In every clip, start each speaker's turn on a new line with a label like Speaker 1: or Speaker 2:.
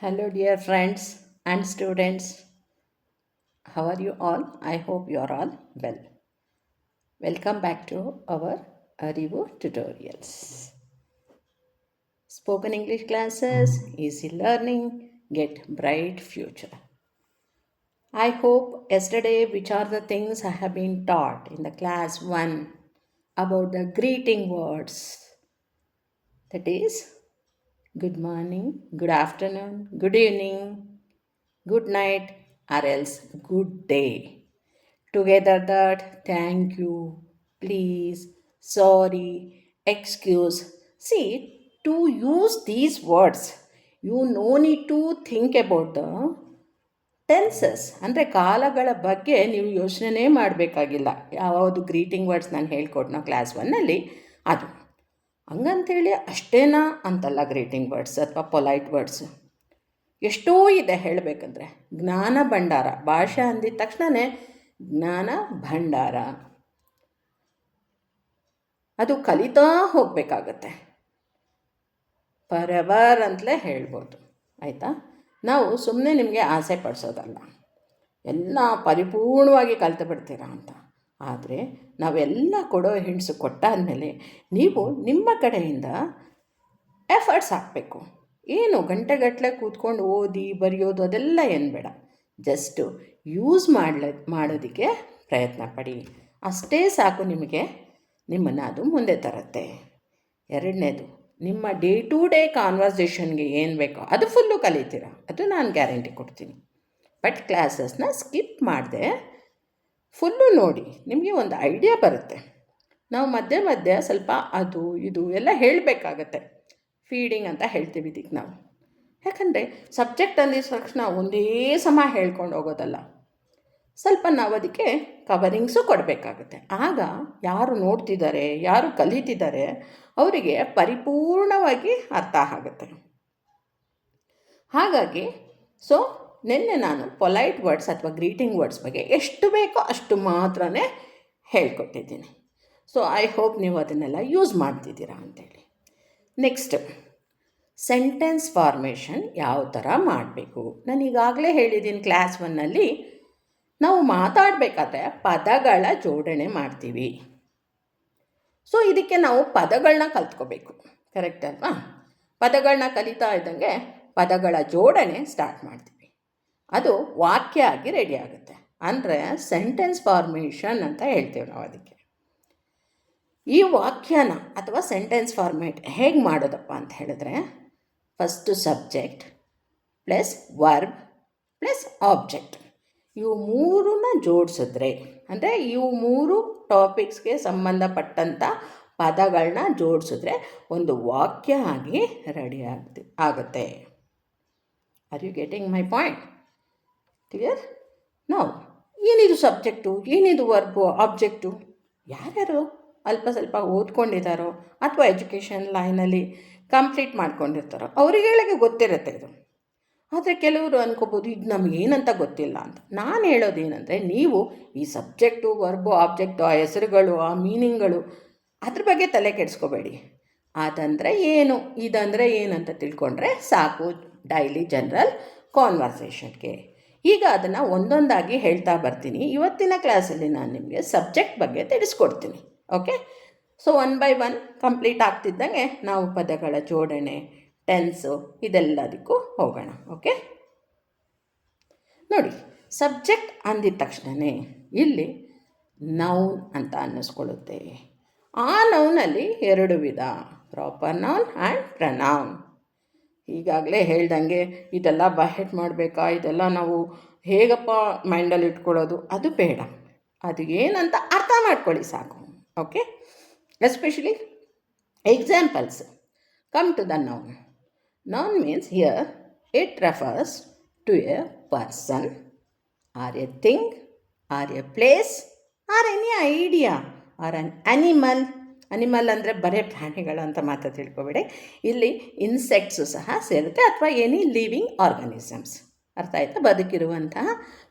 Speaker 1: Hello, dear friends and students. How are you all? I hope you are all well. Welcome back to our Arivu tutorials. Spoken English classes, easy learning, get bright future. I hope yesterday, which are the things I have been taught in the class 1 about the greeting words. That is, good morning, good afternoon, good evening, good night, or else good day. Together that thank you, please, sorry, excuse. See, to use these words, you no need to think about the tenses ಅಂದರೆ ಕಾಲಗಳ ಬಗ್ಗೆ ನೀವು ಯೋಚನೆ ಮಾಡಬೇಕಾಗಿಲ್ಲ. ಯಾವುದು greeting words ನಾನು ಹೇಳ್ಕೊಟ್ನೋ class ಒನ್ನಲ್ಲಿ ಅದು ಹಂಗಂಥೇಳಿ ಅಷ್ಟೇನಾ ಅಂತಲ್ಲ. ಗ್ರೀಟಿಂಗ್ ವರ್ಡ್ಸ್ ಅಥವಾ ಪೊಲೈಟ್ ವರ್ಡ್ಸ್ ಎಷ್ಟೋ ಇದೆ ಹೇಳಬೇಕಂದ್ರೆ. ಜ್ಞಾನ ಭಂಡಾರ, ಭಾಷೆ ಅಂದಿದ ತಕ್ಷಣವೇ ಜ್ಞಾನ ಭಂಡಾರ, ಅದು ಕಲಿತಾ ಹೋಗಬೇಕಾಗತ್ತೆ. ಫರೆವರ್ ಅಂತಲೇ ಹೇಳ್ಬೋದು. ಆಯಿತಾ? ನಾವು ಸುಮ್ಮನೆ ನಿಮಗೆ ಆಸೆ ಪಡಿಸೋದಲ್ಲ, ಎಲ್ಲ ಪರಿಪೂರ್ಣವಾಗಿ ಕಲಿತು ಬಿಡ್ತೀರಾ ಅಂತ. ಆದರೆ ನಾವೆಲ್ಲ ಕೊಡೋ ಹಿಂಟ್ಸು ಕೊಟ್ಟಾದಮೇಲೆ ನೀವು ನಿಮ್ಮ ಕಡೆಯಿಂದ ಎಫರ್ಟ್ಸ್ ಹಾಕಬೇಕು. ಏನು ಗಂಟೆಗಟ್ಟಲೆ ಕೂತ್ಕೊಂಡು ಓದಿ ಬರೆಯೋದು ಅದೆಲ್ಲ ಏನು ಬೇಡ. ಜಸ್ಟು ಯೂಸ್ ಮಾಡೋದಕ್ಕೆ ಪ್ರಯತ್ನ ಪಡಿ. ಅಷ್ಟೇ ಸಾಕು, ನಿಮ್ಮನ್ನು ಅದು ಮುಂದೆ ತರುತ್ತೆ. ಎರಡನೇದು, ನಿಮ್ಮ ಡೇ ಟು ಡೇ ಕಾನ್ವರ್ಸೇಷನ್ಗೆ ಏನು ಬೇಕೋ ಅದು ಫುಲ್ಲು ಕಲಿತೀರ, ಅದು ನಾನು ಗ್ಯಾರಂಟಿ ಕೊಡ್ತೀನಿ. ಬಟ್ ಕ್ಲಾಸಸ್ನ ಸ್ಕಿಪ್ ಮಾಡದೆ ಫುಲ್ಲು ನೋಡಿ, ನಿಮಗೆ ಒಂದು ಐಡಿಯಾ ಬರುತ್ತೆ. ನಾವು ಮಧ್ಯೆ ಮಧ್ಯೆ ಸ್ವಲ್ಪ ಅದು ಇದು ಎಲ್ಲ ಹೇಳಬೇಕಾಗತ್ತೆ. ಫೀಡಿಂಗ್ ಅಂತ ಹೇಳ್ತೀವಿ ಇದಕ್ಕೆ ನಾವು. ಯಾಕಂದರೆ ಸಬ್ಜೆಕ್ಟ್ ಅಂದಿದ ತಕ್ಷಣ ಒಂದೇ ಸಮ ಹೇಳ್ಕೊಂಡು ಹೋಗೋದಲ್ಲ, ಸ್ವಲ್ಪ ನಾವು ಅದಕ್ಕೆ ಕವರಿಂಗ್ಸು ಕೊಡಬೇಕಾಗುತ್ತೆ. ಆಗ ಯಾರು ನೋಡ್ತಿದ್ದಾರೆ, ಯಾರು ಕಲಿತಿದ್ದಾರೆ ಅವರಿಗೆ ಪರಿಪೂರ್ಣವಾಗಿ ಅರ್ಥ ಆಗುತ್ತೆ. ಹಾಗಾಗಿ ನಿನ್ನೆ ನಾನು ಪೊಲೈಟ್ ವರ್ಡ್ಸ್ ಅಥವಾ ಗ್ರೀಟಿಂಗ್ ವರ್ಡ್ಸ್ ಬಗ್ಗೆ ಎಷ್ಟು ಬೇಕೋ ಅಷ್ಟು ಮಾತ್ರನೇ ಹೇಳ್ಕೊಟ್ಟಿದ್ದೀನಿ. ಐ ಹೋಪ್ ನೀವು ಅದನ್ನೆಲ್ಲ ಯೂಸ್ ಮಾಡ್ತಿದ್ದೀರಾ ಅಂಥೇಳಿ. ನೆಕ್ಸ್ಟ್, ಸೆಂಟೆನ್ಸ್ ಫಾರ್ಮೇಷನ್ ಯಾವ ಥರ ಮಾಡಬೇಕು ನಾನು ಈಗಾಗಲೇ ಹೇಳಿದ್ದೀನಿ. ಕ್ಲಾಸ್ ಒನ್ನಲ್ಲಿ ನಾವು ಮಾತಾಡಬೇಕಾದ್ರೆ ಪದಗಳ ಜೋಡಣೆ ಮಾಡ್ತೀವಿ. ಇದಕ್ಕೆ ನಾವು ಪದಗಳನ್ನ ಕಲ್ತ್ಕೋಬೇಕು. ಕರೆಕ್ಟ್ ಅಲ್ವಾ? ಪದಗಳನ್ನ ಕಲಿತಾ ಇದ್ದಂಗೆ ಪದಗಳ ಜೋಡಣೆ ಸ್ಟಾರ್ಟ್ ಮಾಡ್ತೀವಿ. ಅದು ವಾಕ್ಯ ಆಗಿ ರೆಡಿ ಆಗುತ್ತೆ. ಅಂದರೆ ಸೆಂಟೆನ್ಸ್ ಫಾರ್ಮೇಷನ್ ಅಂತ ಹೇಳ್ತೀವಿ ನಾವು ಅದಕ್ಕೆ. ಈ ವಾಕ್ಯನ ಅಥವಾ ಸೆಂಟೆನ್ಸ್ ಫಾರ್ಮೇಟ್ ಹೇಗೆ ಮಾಡೋದಪ್ಪ ಅಂತ ಹೇಳಿದ್ರೆ, first subject plus verb plus object, ಇವು ಮೂರನ್ನ ಜೋಡಿಸಿದ್ರೆ, ಅಂದರೆ ಇವು ಮೂರು ಟಾಪಿಕ್ಸ್ಗೆ ಸಂಬಂಧಪಟ್ಟಂಥ ಪದಗಳನ್ನ ಜೋಡಿಸಿದ್ರೆ ಒಂದು ವಾಕ್ಯ ಆಗಿ ರೆಡಿ ಆಗುತ್ತೆ. Are you getting my point? Clear? ನಾವು ಏನಿದು ಸಬ್ಜೆಕ್ಟು, ಏನಿದು ವರ್ಬು, ಆಬ್ಜೆಕ್ಟು, ಯಾರ್ಯಾರು ಅಲ್ಪ ಸ್ವಲ್ಪ ಓದ್ಕೊಂಡಿದ್ದಾರೋ ಅಥವಾ ಎಜುಕೇಷನ್ ಲೈನಲ್ಲಿ ಕಂಪ್ಲೀಟ್ ಮಾಡ್ಕೊಂಡಿರ್ತಾರೋ ಅವರಿಗೆಲ್ಲಗೆ ಗೊತ್ತಿರುತ್ತೆ ಇದು. ಆದರೆ ಕೆಲವರು ಅನ್ಕೋಬೋದು ಇದು ನಮಗೇನಂತ ಗೊತ್ತಿಲ್ಲ ಅಂತ. ನಾನು ಹೇಳೋದೇನೆಂದರೆ, ನೀವು ಈ ಸಬ್ಜೆಕ್ಟು, ವರ್ಬು, ಆಬ್ಜೆಕ್ಟು, ಆ ಹೆಸರುಗಳು, ಆ ಮೀನಿಂಗ್ಗಳು ಅದ್ರ ಬಗ್ಗೆ ತಲೆ ಕೆಡಿಸ್ಕೋಬೇಡಿ. ಅದಂದರೆ ಏನು, ಇದಂದರೆ ಏನಂತ ತಿಳ್ಕೊಂಡ್ರೆ ಸಾಕು ಡೈಲಿ ಜನರಲ್ ಕಾನ್ವರ್ಸೇಷನ್ಗೆ. ಈಗ ಅದನ್ನು ಒಂದೊಂದಾಗಿ ಹೇಳ್ತಾ ಬರ್ತೀನಿ. ಇವತ್ತಿನ ಕ್ಲಾಸಲ್ಲಿ ನಾನು ನಿಮಗೆ ಸಬ್ಜೆಕ್ಟ್ ಬಗ್ಗೆ ತಿಳಿಸ್ಕೊಡ್ತೀನಿ. Okay? One by one complete ಆಗ್ತಿದ್ದಂಗೆ ನಾವು ಪದಗಳ ಜೋಡಣೆ, ಟೆನ್ಸು ಇದೆಲ್ಲದಕ್ಕೂ ಹೋಗೋಣ. ಓಕೆ? ನೋಡಿ, ಸಬ್ಜೆಕ್ಟ್ ಅಂದಿದ ತಕ್ಷಣವೇ ಇಲ್ಲಿ ನೌನ್ ಅಂತ ಅನ್ನಿಸ್ಕೊಳ್ಳುತ್ತೆ. ಆ ನೌನಲ್ಲಿ ಎರಡು ವಿಧ, ಪ್ರಾಪರ್ ನೌನ್ ಆ್ಯಂಡ್ ಪ್ರನೌನ್. ಈಗಾಗಲೇ ಹೇಳ್ದಂಗೆ ಇದೆಲ್ಲ ಬಹೆಟ್ ಮಾಡಬೇಕಾ, ಇದೆಲ್ಲ ನಾವು ಹೇಗಪ್ಪ ಮೈಂಡಲ್ಲಿ ಇಟ್ಕೊಳ್ಳೋದು, ಅದು ಬೇಡ. ಅದು ಏನಂತ ಅರ್ಥ ಮಾಡ್ಕೊಳ್ಳಿ ಸಾಕು. Okay? Especially examples. Come to the noun. Noun means here it refers to a person or a thing or a place or any idea or an animal. Animal ಅಂದರೆ ಬರೇ ಪ್ರಾಣಿಗಳು ಅಂತ ಮಾತ್ರ ತಿಳ್ಕೊಬೇಡಿ, ಇಲ್ಲಿ ಇನ್ಸೆಕ್ಟ್ಸು ಸಹ ಸೇರುತ್ತೆ, ಅಥವಾ ಎನಿ ಲಿವಿಂಗ್ ಆರ್ಗನಿಸಮ್ಸ್. ಅರ್ಥ ಆಯಿತಾ? ಬದುಕಿರುವಂತಹ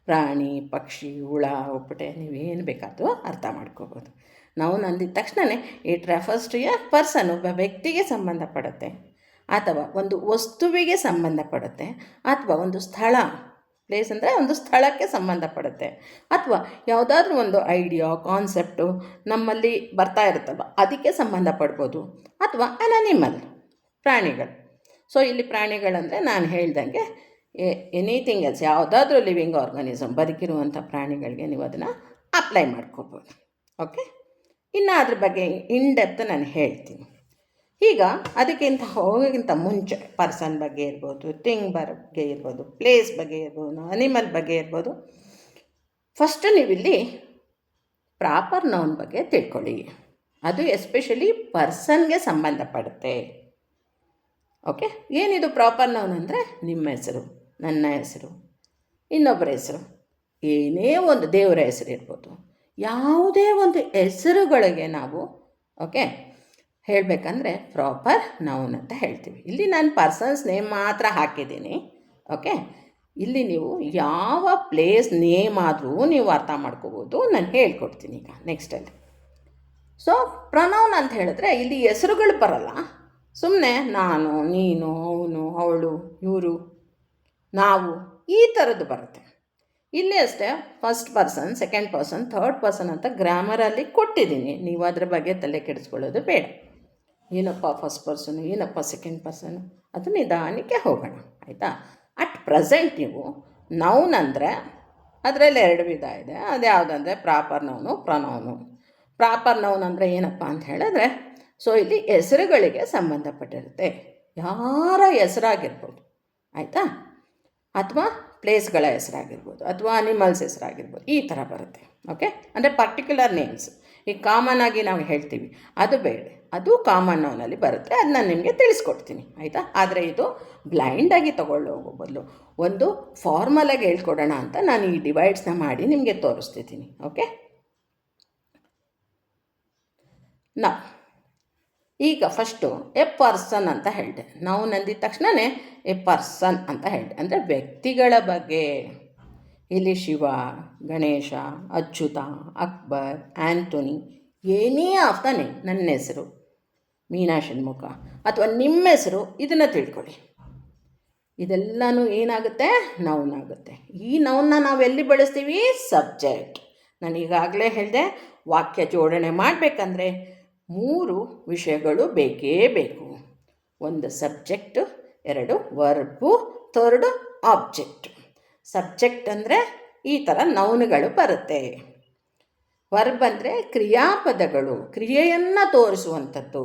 Speaker 1: ಪ್ರಾಣಿ, ಪಕ್ಷಿ, ಹುಳ, ಉಪ್ಪಟೆ, ನೀವೇನು ಬೇಕಾದರೂ ಅರ್ಥ ಮಾಡ್ಕೋಬೋದು. ನಾವು ಅಂದಿದ ತಕ್ಷಣವೇ it refers to a person, ಒಬ್ಬ ವ್ಯಕ್ತಿಗೆ ಸಂಬಂಧಪಡುತ್ತೆ. ಅಥವಾ ಒಂದು ವಸ್ತುವಿಗೆ ಸಂಬಂಧಪಡುತ್ತೆ, ಅಥವಾ ಒಂದು ಸ್ಥಳ, ಪ್ಲೇಸ್ ಅಂದರೆ ಒಂದು ಸ್ಥಳಕ್ಕೆ ಸಂಬಂಧಪಡುತ್ತೆ, ಅಥವಾ ಯಾವುದಾದ್ರೂ ಒಂದು ಐಡಿಯಾ ಕಾನ್ಸೆಪ್ಟು ನಮ್ಮಲ್ಲಿ ಬರ್ತಾ ಇರುತ್ತಲ್ವ ಅದಕ್ಕೆ ಸಂಬಂಧಪಡ್ಬೋದು, ಅಥವಾ ಅನಿಮಲ್, ಪ್ರಾಣಿಗಳು. ಸೊ ಇಲ್ಲಿ ಪ್ರಾಣಿಗಳಂದರೆ ನಾನು ಹೇಳ್ದಂಗೆ ಎನಿಥಿಂಗ್ ಎಲ್ಸ್, ಯಾವುದಾದ್ರೂ ಲಿವಿಂಗ್ ಆರ್ಗನಿಸಮ್, ಬದುಕಿರುವಂಥ ಪ್ರಾಣಿಗಳಿಗೆ ನೀವು ಅದನ್ನು ಅಪ್ಲೈ ಮಾಡ್ಕೋಬೋದು. ಓಕೆ, ಇನ್ನು ಅದ್ರ ಬಗ್ಗೆ ಇನ್ ಡೆಪ್ತ್ ನಾನು ಹೇಳ್ತೀನಿ. ಈಗ ಹೋಗೋಕ್ಕಿಂತ ಮುಂಚೆ ಪರ್ಸನ್ ಬಗ್ಗೆ ಇರ್ಬೋದು, ಥಿಂಗ್ ಬಗ್ಗೆ ಇರ್ಬೋದು, ಪ್ಲೇಸ್ ಬಗ್ಗೆ ಇರ್ಬೋದು, ಅನಿಮಲ್ ಬಗ್ಗೆ ಇರ್ಬೋದು, ಫಸ್ಟ್ ನೀವಿಲ್ಲಿ ಪ್ರಾಪರ್ ನೌನ್ ಬಗ್ಗೆ ತಿಳ್ಕೊಳ್ಳಿ. ಅದು ಎಸ್ಪೆಷಲಿ ಪರ್ಸನ್ಗೆ ಸಂಬಂಧಪಡುತ್ತೆ. ಓಕೆ, ಏನಿದು ಪ್ರಾಪರ್ ನೌನ್ ಅಂದರೆ ನಿಮ್ಮ ಹೆಸರು, ನನ್ನ ಹೆಸರು, ಇನ್ನೊಬ್ಬರ ಹೆಸರು, ಏನೇ ಒಂದು ದೇವರ ಹೆಸರು ಇರ್ಬೋದು, ಯಾವುದೇ ಒಂದು ಹೆಸರುಗಳಿಗೆ ನಾವು ಓಕೆ ಹೇಳಬೇಕಂದ್ರೆ ಪ್ರಾಪರ್ ನೌನ್ ಅಂತ ಹೇಳ್ತೀವಿ. ಇಲ್ಲಿ ನಾನು ಪರ್ಸನ್ಸ್ ನೇಮ್ ಮಾತ್ರ ಹಾಕಿದ್ದೀನಿ. ಓಕೆ, ಇಲ್ಲಿ ನೀವು ಯಾವ ಪ್ಲೇಸ್ ನೇಮ್ ಆದರೂ ನೀವು ಅರ್ಥ ಮಾಡ್ಕೋಬೋದು. ನಾನು ಹೇಳ್ಕೊಡ್ತೀನಿ ಈಗ ನೆಕ್ಸ್ಟಲ್ಲಿ. ಸೊ ಪ್ರನೌನ್ ಅಂತ ಹೇಳಿದ್ರೆ ಇಲ್ಲಿ ಹೆಸರುಗಳು ಬರಲ್ಲ, ಸುಮ್ಮನೆ ನಾನು, ನೀನು, ಅವನು, ಅವಳು, ಇವರು, ನಾವು, ಈ ಥರದ್ದು ಬರುತ್ತೆ. ಇಲ್ಲಿ ಅಷ್ಟೇ first person, second person, third person ಅಂತ ಗ್ರಾಮರಲ್ಲಿ ಕೊಟ್ಟಿದ್ದೀನಿ. ನೀವು ಅದ್ರ ಬಗ್ಗೆ ತಲೆ ಕೆಡಿಸ್ಕೊಳ್ಳೋದು ಬೇಡ. ಏನಪ್ಪ ಫಸ್ಟ್ ಪರ್ಸನು, ಏನಪ್ಪ ಸೆಕೆಂಡ್ ಪರ್ಸನು, ಅದು ನಿಧಾನಕ್ಕೆ ಹೋಗೋಣ, ಆಯಿತಾ. ಅಟ್ ಪ್ರೆಸೆಂಟ್ ನೀವು ನೌನ್ ಅಂದರೆ ಅದರಲ್ಲಿ 2 ವಿಧ ಇದೆ. ಅದು ಯಾವುದಂದರೆ proper noun, pronoun. Proper noun ಅಂದರೆ ಏನಪ್ಪ ಅಂತ ಹೇಳಿದ್ರೆ, ಸೊ ಇಲ್ಲಿ ಹೆಸರುಗಳಿಗೆ ಸಂಬಂಧಪಟ್ಟಿರುತ್ತೆ. ಯಾರ ಹೆಸರಾಗಿರ್ಬೋದು, ಆಯಿತಾ, ಅಥವಾ ಪ್ಲೇಸ್ಗಳ ಹೆಸರಾಗಿರ್ಬೋದು, ಅಥವಾ ಅನಿಮಲ್ಸ್ ಹೆಸರಾಗಿರ್ಬೋದು, ಈ ಥರ ಬರುತ್ತೆ. ಓಕೆ, ಅಂದರೆ ಪರ್ಟಿಕ್ಯುಲರ್ ನೇಮ್ಸ್. ಈಗ ಕಾಮನ್ ಆಗಿ ನಾವು ಹೇಳ್ತೀವಿ, ಅದು ಬೇಡ, ಅದು ಕಾಮನ್ ನೌನಲ್ಲಿ ಬರುತ್ತೆ. ಅದು ನಾನು ನಿಮಗೆ ತಿಳಿಸ್ಕೊಡ್ತೀನಿ, ಆಯಿತಾ. ಆದರೆ ಇದು ಬ್ಲೈಂಡಾಗಿ ತೊಗೊಳ್ಳೋಗೋ ಬದಲು ಒಂದು ಫಾರ್ಮಲಾಗಿ ಹೇಳ್ಕೊಡೋಣ ಅಂತ ನಾನು ಈ ಡಿವೈಡ್ಸ್ನ ಮಾಡಿ ನಿಮಗೆ ತೋರಿಸ್ತಿದ್ದೀನಿ. ಓಕೆ, ಈಗ ಫಸ್ಟು ಎ ಪರ್ಸನ್ ಅಂತ ಹೇಳಿದೆ. ನಾವು ನಂದಿದ ತಕ್ಷಣವೇ ಎ ಪರ್ಸನ್ ಅಂತ ಹೇಳಿದೆ, ಅಂದರೆ ವ್ಯಕ್ತಿಗಳ ಬಗ್ಗೆ. ಇಲ್ಲಿ ಶಿವ, ಗಣೇಶ, ಅಚ್ಯುತ, ಅಕ್ಬರ್, ಆ್ಯಂಟೋನಿ, ಏನೇ ಆಫ್ ದ ನೇಮ್, ನನ್ನ ಹೆಸರು ಮೀನಾ ಷಣ್ಮುಖ, ಅಥವಾ ನಿಮ್ಮ ಹೆಸರು, ಇದನ್ನು ತಿಳ್ಕೊಳ್ಳಿ. ಇದೆಲ್ಲನೂ ಏನಾಗುತ್ತೆ, ನೌನ್ ಆಗುತ್ತೆ. ಈ ನೌನ್ನ ನಾವು ಎಲ್ಲಿ ಬಳಸ್ತೀವಿ, ಸಬ್ಜೆಕ್ಟ್. ನಾನು ಈಗಾಗಲೇ ಹೇಳಿದೆ, ವಾಕ್ಯ ಜೋಡಣೆ ಮಾಡಬೇಕಂದ್ರೆ 3 ವಿಷಯಗಳು ಬೇಕೇ ಬೇಕು. ಒಂದು ಸಬ್ಜೆಕ್ಟು, 2 ವರ್ಬು, 3 ಆಬ್ಜೆಕ್ಟ್. ಸಬ್ಜೆಕ್ಟ್ ಅಂದರೆ ಈ ಥರ ನೌನುಗಳು ಬರುತ್ತೆ. ವರ್ಬ್ ಅಂದರೆ ಕ್ರಿಯಾಪದಗಳು, ಕ್ರಿಯೆಯನ್ನು ತೋರಿಸುವಂಥದ್ದು.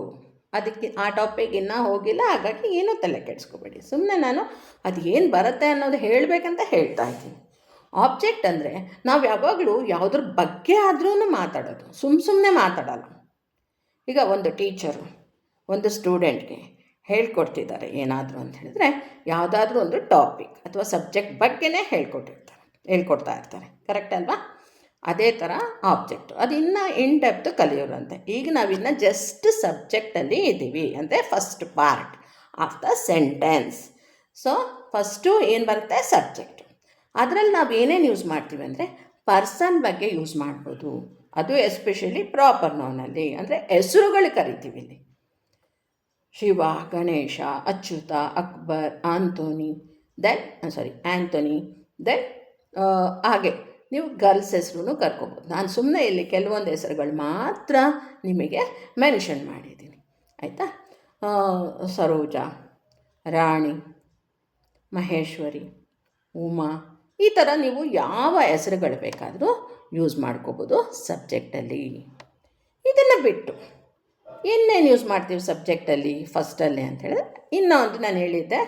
Speaker 1: ಅದಕ್ಕೆ ಆ ಟಾಪಿಕ್ ಇನ್ನೂ ಹೋಗಿಲ್ಲ, ಹಾಗಾಗಿ ಏನೂ ತಲೆ ಕೆಡಿಸ್ಕೋಬೇಡಿ. ಸುಮ್ಮನೆ ನಾನು ಅದು ಏನು ಬರುತ್ತೆ ಅನ್ನೋದು ಹೇಳಬೇಕಂತ ಹೇಳ್ತಾ ಇದ್ದೀನಿ. ಆಬ್ಜೆಕ್ಟ್ ಅಂದರೆ ನಾವು ಯಾವಾಗಲೂ ಯಾವುದ್ರ ಬಗ್ಗೆ ಆದ್ರೂ ಮಾತಾಡೋದು, ಸುಮ್ಮನೆ ಮಾತಾಡೋಲ್ಲ. ಈಗ ಒಂದು ಟೀಚರು ಒಂದು ಸ್ಟೂಡೆಂಟ್ಗೆ ಹೇಳ್ಕೊಡ್ತಿದ್ದಾರೆ ಏನಾದರೂ ಅಂತ ಹೇಳಿದ್ರೆ, ಯಾವುದಾದ್ರೂ ಒಂದು ಟಾಪಿಕ್ ಅಥವಾ ಸಬ್ಜೆಕ್ಟ್ ಬಗ್ಗೆನೇ ಹೇಳ್ಕೊಡ್ತಾ ಇರ್ತಾರೆ, ಕರೆಕ್ಟ್ ಅಲ್ವಾ. ಅದೇ ಥರ ಆಬ್ಜೆಕ್ಟು ಅದು ಇನ್ನೂ ಇನ್ ಡೆಪ್ತ್ ಕಲಿಯೋರಂತೆ. ಈಗ ನಾವಿನ್ನು ಜಸ್ಟ್ ಸಬ್ಜೆಕ್ಟಲ್ಲಿ ಇದ್ದೀವಿ, ಅಂದರೆ first part of the sentence. So first ಏನು ಬರುತ್ತೆ, ಸಬ್ಜೆಕ್ಟ್. ಅದರಲ್ಲಿ ನಾವು ಏನೇನು ಯೂಸ್ ಮಾಡ್ತೀವಿ ಅಂದರೆ ಪರ್ಸನ್ ಬಗ್ಗೆ ಯೂಸ್ ಮಾಡ್ಬೋದು. ಅದು ಎಸ್ಪೆಷಲಿ ಪ್ರಾಪರ್ ನೌನಲ್ಲಿ, ಅಂದರೆ ಹೆಸರುಗಳು ಕರಿತೀವಿ ಇಲ್ಲಿ. ಶಿವ, ಗಣೇಶ, ಅಚ್ಯುತ, ಅಕ್ಬರ್, ಆ್ಯಂಟೋನಿ, ದೆನ್ ಹಾಗೆ ನೀವು ಗರ್ಲ್ಸ್ ಹೆಸರು ಕರ್ಕೋಬೋದು. ನಾನು ಸುಮ್ಮನೆ ಇಲ್ಲಿ ಕೆಲವೊಂದು ಹೆಸರುಗಳು ಮಾತ್ರ ನಿಮಗೆ ಮೆನ್ಷನ್ ಮಾಡಿದ್ದೀನಿ, ಆಯಿತಾ. ಸರೋಜಾ, ರಾಣಿ, ಮಹೇಶ್ವರಿ, ಉಮಾ, ಈ ಥರ ನೀವು ಯಾವ ಹೆಸರುಗಳು ಬೇಕಾದರೂ ಯೂಸ್ ಮಾಡ್ಕೋಬೋದು ಸಬ್ಜೆಕ್ಟಲ್ಲಿ. ಇದನ್ನು ಬಿಟ್ಟು ಇನ್ನೇನು ಯೂಸ್ ಮಾಡ್ತೀವಿ ಸಬ್ಜೆಕ್ಟಲ್ಲಿ ಫಸ್ಟಲ್ಲಿ ಅಂತ ಹೇಳಿದ್ರೆ, ಇನ್ನೊಂದು ನಾನು ಹೇಳಿದ್ದೆ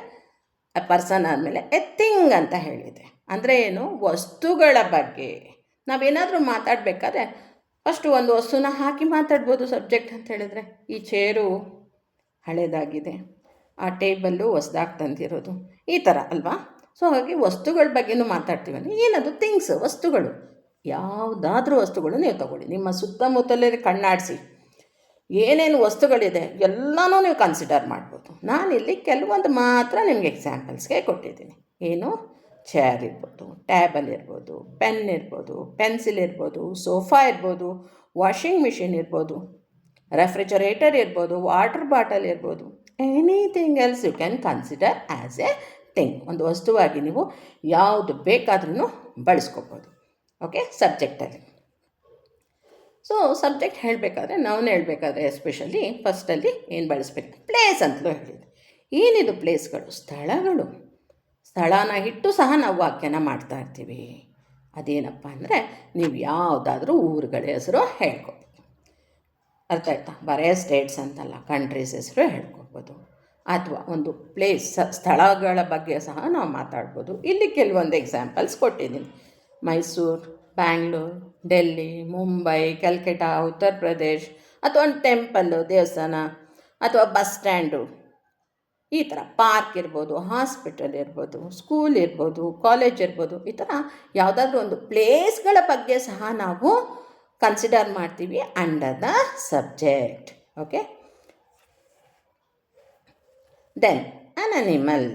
Speaker 1: ಪರ್ಸನ್ ಆದಮೇಲೆ ಎ ಥಿಂಗ್ ಅಂತ ಹೇಳಿದೆ. ಅಂದರೆ ಏನು, ವಸ್ತುಗಳ ಬಗ್ಗೆ. ನಾವೇನಾದರೂ ಮಾತಾಡಬೇಕಾದ್ರೆ ಫಸ್ಟು ಒಂದು ವಸ್ತುನ ಹಾಕಿ ಮಾತಾಡ್ಬೋದು ಸಬ್ಜೆಕ್ಟ್ ಅಂತ ಹೇಳಿದ್ರೆ. ಈ ಚೇರು ಹಳೇದಾಗಿದೆ, ಆ ಟೇಬಲ್ಲು ಹೊಸ್ದಾಗಿ ತಂದಿರೋದು, ಈ ಥರ ಅಲ್ವಾ. ಸೊ ಹಾಗಾಗಿ ವಸ್ತುಗಳ ಬಗ್ಗೆನೂ ಮಾತಾಡ್ತೀವಿ. ಅಂದರೆ ಏನದು, ಥಿಂಗ್ಸ್, ವಸ್ತುಗಳು. ಯಾವುದಾದ್ರೂ ವಸ್ತುಗಳು ನೀವು ತಗೊಳ್ಳಿ, ನಿಮ್ಮ ಸುತ್ತಮುತ್ತಲೇ ಕಣ್ಣಾಡಿಸಿ ಏನೇನು ವಸ್ತುಗಳಿದೆ ಎಲ್ಲನೂ ನೀವು ಕನ್ಸಿಡರ್ ಮಾಡ್ಬೋದು. ನಾನಿಲ್ಲಿ ಕೆಲವೊಂದು ಮಾತ್ರ ನಿಮಗೆ ಎಕ್ಸಾಂಪಲ್ಸ್ಗೆ ಕೊಟ್ಟಿದ್ದೀನಿ. ಏನು, ಚೇರ್ ಇರ್ಬೋದು, ಟ್ಯಾಬಲ್ ಇರ್ಬೋದು, ಪೆನ್ ಇರ್ಬೋದು, ಪೆನ್ಸಿಲ್ ಇರ್ಬೋದು, ಸೋಫಾ ಇರ್ಬೋದು, ವಾಷಿಂಗ್ ಮಿಷಿನ್ ಇರ್ಬೋದು, ರೆಫ್ರಿಜರೇಟರ್ ಇರ್ಬೋದು, ವಾಟರ್ ಬಾಟಲ್ ಇರ್ಬೋದು, anything else you can consider as a thing. ಒಂದು ವಸ್ತುವಾಗಿ ನೀವು ಯಾವುದು ಬೇಕಾದ್ರೂ ಬಳಸ್ಕೋಬೋದು. ಓಕೆ, ಸಬ್ಜೆಕ್ಟಲ್ಲಿ. ಸೊ ಸಬ್ಜೆಕ್ಟ್ ಹೇಳಬೇಕಾದ್ರೆ ನಾವು ಹೇಳಬೇಕಾದ್ರೆ ಎಸ್ಪೆಷಲಿ ಫಸ್ಟಲ್ಲಿ ಏನು ಬಳಸ್ಬೇಕು, ಪ್ಲೇಸ್ ಅಂತಲೂ ಹೇಳಿದೆ. ಏನಿದು ಪ್ಲೇಸ್ಗಳು? ಸ್ಥಳಗಳು. ಸ್ಥಳನ ಇಟ್ಟು ಸಹ ನಾವು ವಾಕ್ಯನ ಮಾಡ್ತಾ ಇರ್ತೀವಿ. ಅದೇನಪ್ಪ ಅಂದರೆ ನೀವು ಯಾವುದಾದ್ರೂ ಊರುಗಳ ಹೆಸರು ಹೇಳ್ಕೊಬೋದು. ಅರ್ಥ ಆಯ್ತಾ? ಬರೇ ಸ್ಟೇಟ್ಸ್ ಅಂತಲ್ಲ, ಕಂಟ್ರೀಸ್ ಹೆಸರು ಹೇಳ್ಕೊಬೋದು. ಅಥವಾ ಒಂದು ಪ್ಲೇಸ್ ಸ್ಥಳಗಳ ಬಗ್ಗೆ ಸಹ ನಾವು ಮಾತಾಡ್ಬೋದು. ಇಲ್ಲಿ ಕೆಲವೊಂದು ಎಕ್ಸಾಂಪಲ್ಸ್ ಕೊಟ್ಟಿದ್ದೀನಿ. ಮೈಸೂರು, ಬ್ಯಾಂಗ್ಳೂರು, ಡೆಲ್ಲಿ, ಮುಂಬೈ, ಕಲ್ಕಟ್ಟ, ಉತ್ತರ ಪ್ರದೇಶ್, ಅಥವಾ ಒಂದು ಟೆಂಪಲ್ಲು, ದೇವಸ್ಥಾನ, ಅಥವಾ ಬಸ್ ಸ್ಟ್ಯಾಂಡು, ಈ ಥರ ಪಾರ್ಕ್ ಇರ್ಬೋದು, ಹಾಸ್ಪಿಟಲ್ ಇರ್ಬೋದು, ಸ್ಕೂಲ್ ಇರ್ಬೋದು, ಕಾಲೇಜ್ ಇರ್ಬೋದು. ಈ ಥರ ಯಾವುದಾದ್ರೂ ಒಂದು ಪ್ಲೇಸ್ಗಳ ಬಗ್ಗೆ ಸಹ ನಾವು ಕನ್ಸಿಡರ್ ಮಾಡ್ತೀವಿ under the subject. Okay, then an animal.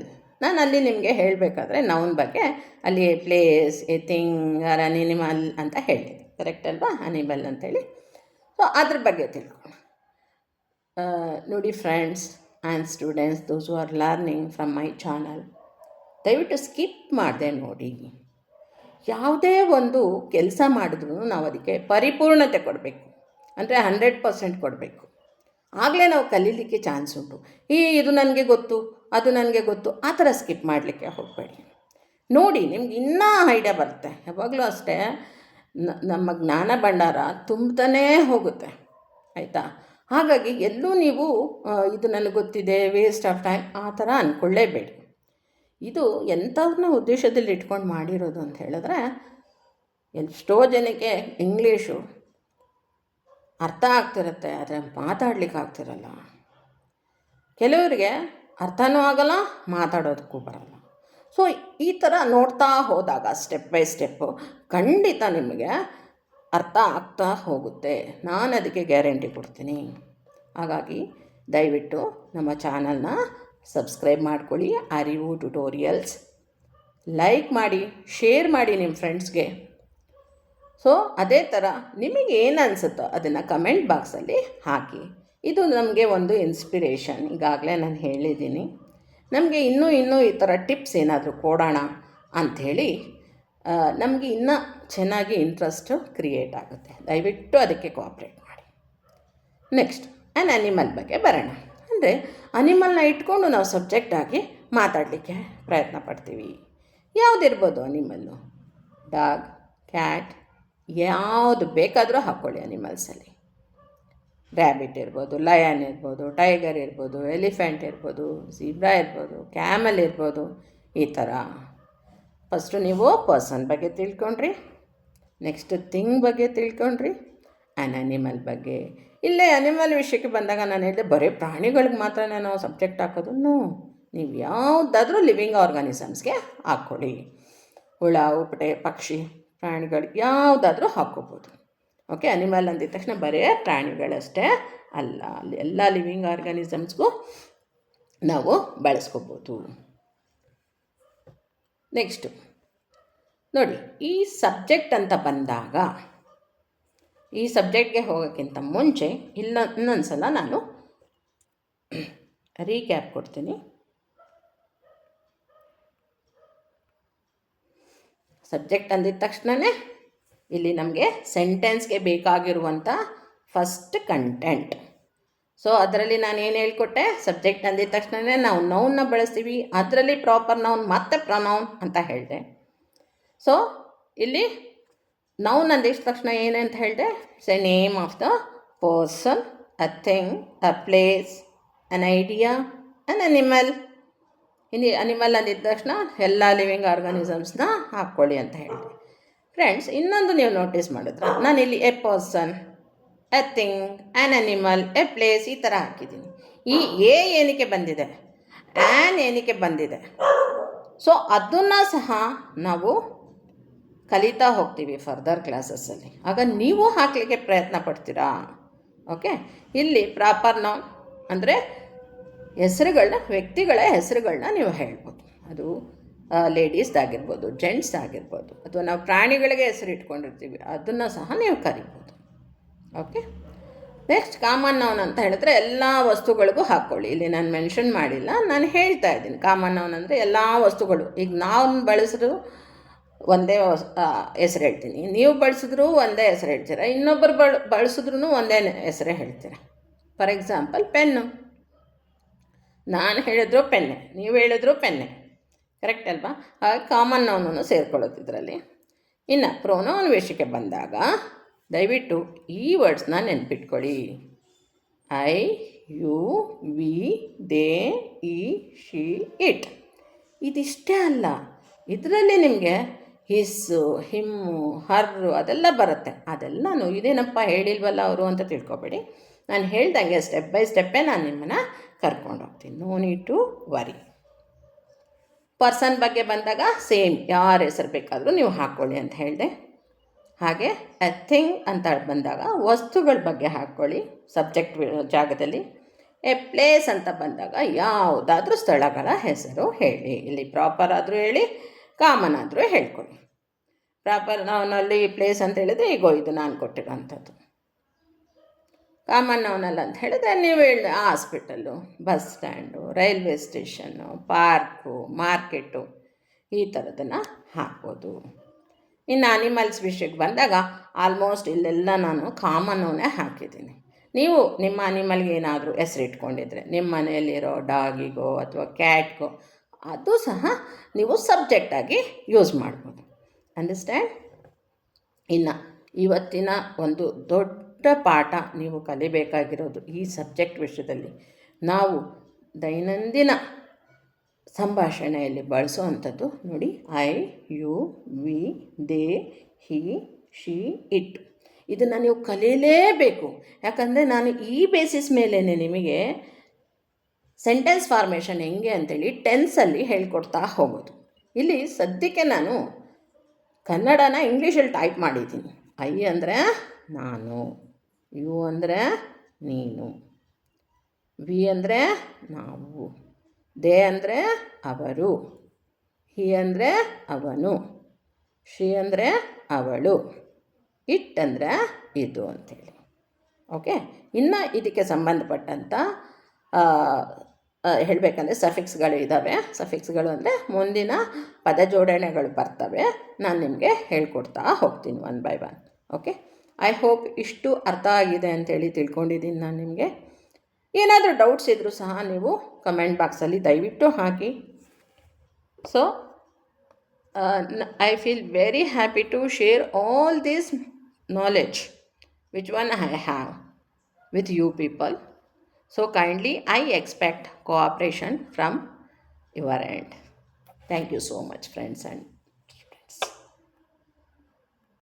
Speaker 1: ನಾನು ಅಲ್ಲಿ ನಿಮಗೆ ಹೇಳಬೇಕಾದ್ರೆ ನೌನ್ ಬಗ್ಗೆ ಅಲ್ಲಿ place, a thing or an animal ಅಂತ ಹೇಳಿದೆ. ಕರೆಕ್ಟ್ ಅಲ್ವಾ? ಅನಿಮಲ್ ಅಂತೇಳಿ. ಸೊ ಅದ್ರ ಬಗ್ಗೆ ತಿಳ್ಕೊಳ್ಳೋಣ. ನೋಡಿ ಫ್ರೆಂಡ್ಸ್ ಆ್ಯಂಡ್ ಸ್ಟೂಡೆಂಟ್ಸ್, ದೋಸ್ ಹು R learning from my channel, ದಯವಿಟ್ಟು ಸ್ಕಿಪ್ ಮಾಡದೆ ನೋಡಿ. ಯಾವುದೇ ಒಂದು ಕೆಲಸ ಮಾಡಿದ್ರೂ ನಾವು ಅದಕ್ಕೆ ಪರಿಪೂರ್ಣತೆ ಕೊಡಬೇಕು, ಅಂದರೆ 100% ಕೊಡಬೇಕು. ಆಗಲೇ ನಾವು ಕಲೀಲಿಕ್ಕೆ ಚಾನ್ಸ್ ಉಂಟು. ಇದು ನನಗೆ ಗೊತ್ತು, ಅದು ನನಗೆ ಗೊತ್ತು, ಆ ಥರ ಸ್ಕಿಪ್ ಮಾಡಲಿಕ್ಕೆ ಹೋಗಬೇಡಿ. ನೋಡಿ, ನಿಮ್ಗೆ ಇನ್ನೂ ಐಡಿಯಾ ಬರುತ್ತೆ. ಯಾವಾಗಲೂ ಅಷ್ಟೇ, ನಮ್ಮ ಜ್ಞಾನ ಭಂಡಾರ ತುಂಬತಾನೇ ಹೋಗುತ್ತೆ. ಆಯಿತಾ? ಹಾಗಾಗಿ ಎಲ್ಲೂ ನೀವು ಇದು ನನಗೆ ಗೊತ್ತಿದೆ, ವೇಸ್ಟ್ ಆಫ್ ಟೈಮ್ ಆ ಥರ ಅಂದ್ಕೊಳ್ಳೇಬೇಡಿ. ಇದು ಎಂಥವ್ರನ್ನ ಉದ್ದೇಶದಲ್ಲಿ ಇಟ್ಕೊಂಡು ಮಾಡಿರೋದು ಅಂತ ಹೇಳಿದ್ರೆ, ಎಷ್ಟೋ ಜನಕ್ಕೆ ಇಂಗ್ಲೀಷು ಅರ್ಥ ಆಗ್ತಿರುತ್ತೆ, ಆದರೆ ಮಾತಾಡ್ಲಿಕ್ಕೆ ಆಗ್ತಿರಲ್ಲ. ಕೆಲವರಿಗೆ ಅರ್ಥನೂ ಆಗಲ್ಲ, ಮಾತಾಡೋದಕ್ಕೂ ಬರಲ್ಲ. ಸೊ ಈ ಥರ ನೋಡ್ತಾ ಹೋದಾಗ ಸ್ಟೆಪ್ ಬೈ ಸ್ಟೆಪ್ಪು ಖಂಡಿತ ನಿಮಗೆ ಅರ್ಥ ಆಗ್ತಾ ಹೋಗುತ್ತೆ. ನಾನು ಅದಕ್ಕೆ ಗ್ಯಾರಂಟಿ ಕೊಡ್ತೀನಿ. ಹಾಗಾಗಿ ದಯವಿಟ್ಟು ನಮ್ಮ ಚಾನಲ್ನ ಸಬ್ಸ್ಕ್ರೈಬ್ ಮಾಡ್ಕೊಳ್ಳಿ. ಅರಿವು ಟ್ಯುಟೋರಿಯಲ್ಸ್ ಲೈಕ್ ಮಾಡಿ, ಶೇರ್ ಮಾಡಿ ನಿಮ್ಮ ಫ್ರೆಂಡ್ಸ್ಗೆ. ಸೊ ಅದೇ ಥರ ನಿಮಗೆ ಏನು ಅನಿಸುತ್ತೋ ಅದನ್ನು ಕಮೆಂಟ್ ಬಾಕ್ಸಲ್ಲಿ ಹಾಕಿ. ಇದು ನಮಗೆ ಒಂದು ಇನ್ಸ್ಪಿರೇಷನ್. ಈಗಾಗಲೇ ನಾನು ಹೇಳಿದ್ದೀನಿ. ನಮಗೆ ಇನ್ನೂ ಈ ಥರ ಟಿಪ್ಸ್ ಏನಾದರೂ ಕೊಡೋಣ ಅಂಥೇಳಿ ನಮಗೆ ಇನ್ನೂ ಚೆನ್ನಾಗಿ ಇಂಟ್ರೆಸ್ಟು ಕ್ರಿಯೇಟ್ ಆಗುತ್ತೆ. ದಯವಿಟ್ಟು ಅದಕ್ಕೆ ಕೋಆಪ್ರೇಟ್ ಮಾಡಿ. ನೆಕ್ಸ್ಟ್ ಆ್ಯನ್ ಅನಿಮಲ್ ಬಗ್ಗೆ ಬರೋಣ. ಅಂದರೆ ಅನಿಮಲ್ನ ಇಟ್ಕೊಂಡು ನಾವು ಸಬ್ಜೆಕ್ಟಾಗಿ ಮಾತಾಡಲಿಕ್ಕೆ ಪ್ರಯತ್ನ ಪಡ್ತೀವಿ. ಯಾವುದಿರ್ಬೋದು ಅನಿಮಲ್ಲು? ಡಾಗ್, ಕ್ಯಾಟ್, ಯಾವುದು ಬೇಕಾದರೂ ಹಾಕ್ಕೊಳ್ಳಿ ಅನಿಮಲ್ಸಲ್ಲಿ. ರ್ಯಾಬಿಟ್ ಇರ್ಬೋದು, ಲಯನ್ ಇರ್ಬೋದು, ಟೈಗರ್ ಇರ್ಬೋದು, ಎಲಿಫೆಂಟ್ ಇರ್ಬೋದು, ಝೀಬ್ರಾ ಇರ್ಬೋದು, ಕ್ಯಾಮಲ್ ಇರ್ಬೋದು. ಈ ಥರ ಫಸ್ಟು ನೀವು ಪರ್ಸನ್ ಬಗ್ಗೆ ತಿಳ್ಕೊಂಡ್ರಿ, ನೆಕ್ಸ್ಟ್ ಥಿಂಗ್ ಬಗ್ಗೆ ತಿಳ್ಕೊಂಡ್ರಿ, ಆ್ಯನ್ ಅನಿಮಲ್ ಬಗ್ಗೆ. ಇಲ್ಲೇ ಅನಿಮಲ್ ವಿಷಯಕ್ಕೆ ಬಂದಾಗ ನಾನು ಹೇಳಿದೆ ಬರೀ ಪ್ರಾಣಿಗಳಿಗೆ ಮಾತ್ರನೇ ನಾವು ಸಬ್ಜೆಕ್ಟ್ ಹಾಕೋದು. ನೀವು ಯಾವುದಾದ್ರೂ ಲಿವಿಂಗ್ ಆರ್ಗಾನಿಸಮ್ಸ್ಗೆ ಹಾಕ್ಕೊಳ್ಳಿ. ಹುಳ, ಉಪಟೆ, ಪಕ್ಷಿ, ಪ್ರಾಣಿಗಳು ಯಾವುದಾದ್ರೂ ಹಾಕ್ಕೋಬೋದು. ಓಕೆ, ಅನಿಮಲ್ ಅಂದಿದ ತಕ್ಷಣ ಬರೀ ಪ್ರಾಣಿಗಳಷ್ಟೇ ಅಲ್ಲ, ಅಲ್ಲಿ ಎಲ್ಲ ಲಿವಿಂಗ್ ಆರ್ಗಾನಿಸಮ್ಸ್ಗೂ ನಾವು ಬಳಸ್ಕೋಬೋದು. ನೆಕ್ಸ್ಟು ನೋಡಿ, ಈ ಸಬ್ಜೆಕ್ಟ್ ಅಂತ ಬಂದಾಗ ಈ ಸಬ್ಜೆಕ್ಟ್ಗೆ ಹೋಗೋಕ್ಕಿಂತ ಮುಂಚೆ ಇನ್ನೊಂದು ಸಲ ನಾನು ರೀಕ್ಯಾಪ್ ಕೊಡ್ತೀನಿ. ಸಬ್ಜೆಕ್ಟ್ ಅಂದಿದ ತಕ್ಷಣವೇ ಇಲ್ಲಿ ನಮಗೆ ಸೆಂಟೆನ್ಸ್ಗೆ ಬೇಕಾಗಿರುವಂಥ ಫಸ್ಟ್ ಕಂಟೆಂಟ್. ಸೊ ಅದರಲ್ಲಿ ನಾನು ಏನು ಹೇಳ್ಕೊಟ್ಟೆ, ಸಬ್ಜೆಕ್ಟ್ ಅಂದಿದ ತಕ್ಷಣವೇ ನಾವು ನೌನ್ನ ಬಳಸ್ತೀವಿ. ಅದರಲ್ಲಿ ಪ್ರಾಪರ್ ನೌನ್ ಮತ್ತು ಪ್ರೊನೌನ್ ಅಂತ ಹೇಳಿದೆ. ಸೊ ಇಲ್ಲಿ ನೌನ್ ಅಂದಿದ ತಕ್ಷಣ ಏನಂತ ಹೇಳಿದೆ, it's A name of the person, a thing, a place, an idea, an animal. ಇನ್ನು ಅನಿಮಲ್ ಅಂದಿದ ತಕ್ಷಣ ಎಲ್ಲ ಲಿವಿಂಗ್ ಆರ್ಗಾನಿಸಮ್ಸ್ನ ಹಾಕ್ಕೊಳ್ಳಿ ಅಂತ ಹೇಳಿದೆ. ಫ್ರೆಂಡ್ಸ್, ಇನ್ನೊಂದು ನೀವು ನೋಟಿಸ್ ಮಾಡಿದ್ರೆ ನಾನಿಲ್ಲಿ A person, A thing, an animal, A place ಈ ಥರ ಹಾಕಿದ್ದೀನಿ. ಈ ಏನಕ್ಕೆ ಬಂದಿದೆ, ಆ್ಯನ್ ಏನಕ್ಕೆ ಬಂದಿದೆ. ಸೊ ಅದನ್ನು ಸಹ ನಾವು ಕಲಿತಾ ಹೋಗ್ತೀವಿ ಫರ್ದರ್ ಕ್ಲಾಸಸ್ಸಲ್ಲಿ. ಆಗ ನೀವು ಹಾಕಲಿಕ್ಕೆ ಪ್ರಯತ್ನ ಪಡ್ತೀರಾ. ಓಕೆ, ಇಲ್ಲಿ ಪ್ರಾಪರ್ ನೌನ್ ಅಂದರೆ ಹೆಸರುಗಳನ್ನ, ವ್ಯಕ್ತಿಗಳ ಹೆಸರುಗಳನ್ನ ನೀವು ಹೇಳ್ಬೋದು. ಅದು ಲೇಡೀಸ್ದಾಗಿರ್ಬೋದು, ಜೆಂಟ್ಸ್ ಆಗಿರ್ಬೋದು, ಅಥವಾ ನಾವು ಪ್ರಾಣಿಗಳಿಗೆ ಹೆಸರು ಇಟ್ಕೊಂಡಿರ್ತೀವಿ, ಅದನ್ನು ಸಹ ನೀವು ಕರಿಬೋದು. ಓಕೆ, ನೆಕ್ಸ್ಟ್ ಕಾಮನ್ ನೌನ್ ಅಂತ ಹೇಳಿದ್ರೆ ಎಲ್ಲ ವಸ್ತುಗಳಿಗೂ ಹಾಕ್ಕೊಳ್ಳಿ. ಇಲ್ಲಿ ನಾನು ಮೆನ್ಷನ್ ಮಾಡಿಲ್ಲ, ನಾನು ಹೇಳ್ತಾ ಇದ್ದೀನಿ. ಕಾಮನ್ ನೌನ್ ಅಂದರೆ ಎಲ್ಲ ವಸ್ತುಗಳು. ಈಗ ನಾವು ಬಳಸಿದ್ರು ಒಂದೇ ಹೆಸರು ಹೇಳ್ತೀನಿ, ನೀವು ಬಳಸಿದ್ರು ಒಂದೇ ಹೆಸರು ಹೇಳ್ತೀರ, ಇನ್ನೊಬ್ಬರು ಬಳಸಿದ್ರು ಒಂದೇ ಹೆಸರೇ ಹೇಳ್ತೀರ. ಫಾರ್ ಎಕ್ಸಾಂಪಲ್ ಪೆನ್ನು, ನಾನು ಹೇಳಿದ್ರು ಪೆನ್ನೆ, ನೀವು ಹೇಳಿದ್ರು ಪೆನ್ನೆ, ಕರೆಕ್ಟ್ ಅಲ್ವಾ? ಹಾಗೆ ಕಾಮನ್ ನೌನನ್ನು ಸೇರ್ಕೊಳ್ಳೋದು ಇದರಲ್ಲಿ. ಇನ್ನು ಪ್ರೊನೌನ್ ವಿಷಯಕ್ಕೆ ಬಂದಾಗ ದಯವಿಟ್ಟು ಈ ವರ್ಡ್ಸ್ನ ನೆನ್ಪಿಟ್ಕೊಳ್ಳಿ. ಐ, ಯು, ವಿ, ದೇ, ಈ, ಶಿ, ಇಟ್. ಇದಿಷ್ಟೇ ಅಲ್ಲ, ಇದರಲ್ಲಿ ನಿಮಗೆ ಹಿಸ್ಸು, ಹಿಮ್ಮು, ಹರ್ರು ಅದೆಲ್ಲ ಬರುತ್ತೆ. ಅದೆಲ್ಲನೂ ಇದೇನಪ್ಪ ಹೇಳಿಲ್ವಲ್ಲ ಅವರು ಅಂತ ತಿಳ್ಕೊಬೇಡಿ. ನಾನು ಹೇಳ್ದಂಗೆ ಸ್ಟೆಪ್ ಬೈ ಸ್ಟೆಪ್ಪೇ ನಾನು ನಿಮ್ಮನ್ನು ಕರ್ಕೊಂಡು ಹೋಗ್ತೀನಿ. No need to worry. Person ಬಗ್ಗೆ ಬಂದಾಗ ಸೇಮ್, ಯಾರ ಹೆಸರು ಬೇಕಾದರೂ ನೀವು ಹಾಕ್ಕೊಳ್ಳಿ ಅಂತ ಹೇಳಿದೆ. ಹಾಗೆ ಎ ಥಿಂಗ್ ಅಂತ ಬಂದಾಗ ವಸ್ತುಗಳ ಬಗ್ಗೆ ಹಾಕ್ಕೊಳ್ಳಿ ಸಬ್ಜೆಕ್ಟ್ ಜಾಗದಲ್ಲಿ. ಎ ಪ್ಲೇಸ್ ಅಂತ ಬಂದಾಗ ಯಾವುದಾದ್ರೂ ಸ್ಥಳಗಳ ಹೆಸರು ಹೇಳಿ. ಇಲ್ಲಿ ಪ್ರಾಪರ್ ಆದರೂ ಹೇಳಿ, ಕಾಮನ್ ಆದರೂ ಹೇಳ್ಕೊಳ್ಳಿ. ಪ್ರಾಪರ್ ನೌನಲ್ಲಿ ಪ್ಲೇಸ್ ಅಂತ ಹೇಳಿದರೆ ಈಗೋ ಇದು ನಾನು ಕೊಟ್ಟಿರೋಂಥದ್ದು. ಕಾಮನ್ ನೌನಲ್ಲಿ ಅಂತ ಹೇಳಿದ್ರೆ ನೀವು ಹೇಳಿ hospital, bus stand, railway station, park, market, ಈ ಥರದನ್ನು ಹಾಕ್ಬೋದು. ಇನ್ನು ಅನಿಮಲ್ಸ್ ವಿಷಯಕ್ಕೆ ಬಂದಾಗ ಆಲ್ಮೋಸ್ಟ್ ಇಲ್ಲೆಲ್ಲ ನಾನು ಕಾಮನ್ ನೌನೇ ಹಾಕಿದ್ದೀನಿ. ನೀವು ನಿಮ್ಮ ಅನಿಮಲ್ಗೆ ಏನಾದರೂ ಹೆಸರಿಟ್ಕೊಂಡಿದ್ರೆ, ನಿಮ್ಮ ಮನೆಯಲ್ಲಿರೋ ಡಾಗಿಗೋ ಅಥವಾ ಕ್ಯಾಟ್ಗೋ, ಅದು ಸಹ ನೀವು ಸಬ್ಜೆಕ್ಟಾಗಿ ಯೂಸ್ ಮಾಡ್ಬೋದು. ಅಂಡರ್ಸ್ಟ್ಯಾಂಡ್? ಇನ್ನು ಇವತ್ತಿನ ಒಂದು ದೊಡ್ಡ ಪಾಠ ನೀವು ಕಲಿಬೇಕಾಗಿರೋದು ಈ ಸಬ್ಜೆಕ್ಟ್ ವಿಷಯದಲ್ಲಿ. ನಾವು ದೈನಂದಿನ ಸಂಭಾಷಣೆಯಲ್ಲಿ ಬಳಸುವಂಥದ್ದು ನೋಡಿ, I, you, we, they, he, she, it. ಇದನ್ನು ನೀವು ಕಲೀಲೇಬೇಕು. ಯಾಕಂದರೆ ನಾನು ಈ ಬೇಸಿಸ್ ಮೇಲೇ ನಿಮಗೆ ಸೆಂಟೆನ್ಸ್ ಫಾರ್ಮೇಷನ್ ಹೆಂಗೆ ಅಂತೇಳಿ ಟೆನ್ಸಲ್ಲಿ ಹೇಳ್ಕೊಡ್ತಾ ಹೋಗೋದು. ಇಲ್ಲಿ ಸದ್ಯಕ್ಕೆ ನಾನು ಕನ್ನಡನ ಇಂಗ್ಲೀಷಲ್ಲಿ ಟೈಪ್ ಮಾಡಿದ್ದೀನಿ. ಐ ಅಂದರೆ ನಾನು, ಯು ಅಂದರೆ ನೀನು, ವಿ ಅಂದರೆ ನಾವು, ದೇ ಅಂದರೆ ಅವರು, ಹಿ ಅಂದರೆ ಅವನು, ಶಿ ಅಂದರೆ ಅವಳು, ಇಟ್ ಅಂದರೆ ಇದು ಅಂಥೇಳಿ. ಓಕೆ. ಇನ್ನು ಇದಕ್ಕೆ ಸಂಬಂಧಪಟ್ಟಂಥ ಹೇಳಬೇಕಂದ್ರೆ ಸಫಿಕ್ಸ್ಗಳು ಇದ್ದಾವೆ. ಸಫಿಕ್ಸ್ಗಳು ಅಂದರೆ ಮುಂದಿನ ಪದ ಜೋಡಣೆಗಳು ಬರ್ತವೆ. ನಾನು ನಿಮಗೆ ಹೇಳ್ಕೊಡ್ತಾ ಹೋಗ್ತೀನಿ one by one. Okay. I hope ಇಷ್ಟು ಅರ್ಥ ಆಗಿದೆ ಅಂತೇಳಿ ತಿಳ್ಕೊಂಡಿದ್ದೀನಿ ನಾನು ನಿಮಗೆ. ಏನಾದರೂ ಡೌಟ್ಸ್ ಇದ್ದರೂ ಸಹ ನೀವು ಕಮೆಂಟ್ ಬಾಕ್ಸಲ್ಲಿ ದಯವಿಟ್ಟು ಹಾಕಿ. So I feel very happy to share all this knowledge which one I have with you people. So kindly I expect cooperation from your end. Thank you so much, friends and